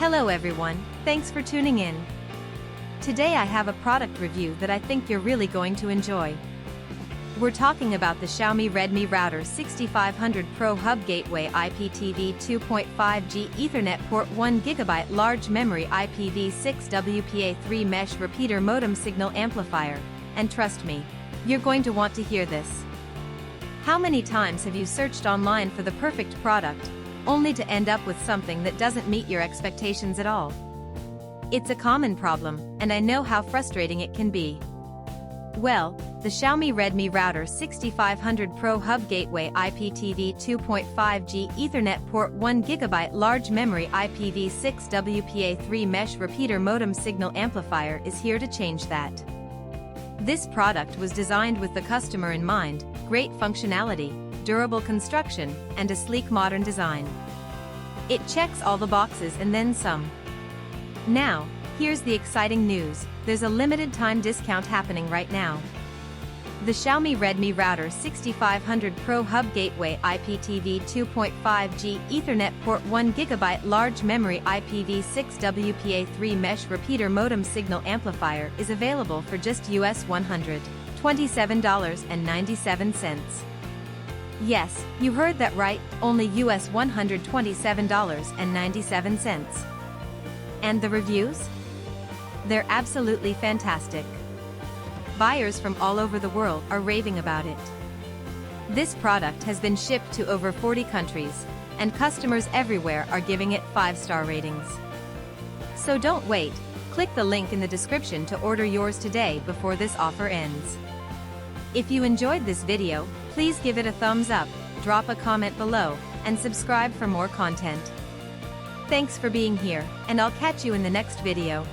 Hello everyone, thanks for tuning in. Today I have a product review that I think you're really going to enjoy. We're talking about the Xiaomi Redmi Router 6500 PRO Hub Gateway IPTV 2.5G Ethernet Port 1GB Large Memory IPv6 WPA3 Mesh Repeater Modem Signal Amplifier, and trust me, you're going to want to hear this. How many times have you searched online for the perfect product, only to end up with something that doesn't meet your expectations at all? It's a common problem, and I know how frustrating it can be. Well, the Xiaomi Redmi Router 6500 PRO Hub Gateway IPTV 2.5G Ethernet Port 1GB Large Memory IPv6 WPA3 Mesh Repeater Modem Signal Amplifier is here to change that. This product was designed with the customer in mind: great functionality, durable construction, and a sleek modern design. It checks all the boxes and then some. Now, here's the exciting news: there's a limited time discount happening right now. The Xiaomi Redmi Router 6500 PRO Hub Gateway IPTV 2.5G Ethernet Port 1GB Large Memory IPv6 WPA3 Mesh Repeater Modem Signal Amplifier is available for just US $127.97. Yes, you heard that right, only US $127.97. And the reviews? They're absolutely fantastic. Buyers from all over the world are raving about it. This product has been shipped to over 40 countries, and customers everywhere are giving it 5-star ratings. So don't wait, click the link in the description to order yours today before this offer ends. If you enjoyed this video, please give it a thumbs up, drop a comment below, and subscribe for more content. Thanks for being here, and I'll catch you in the next video.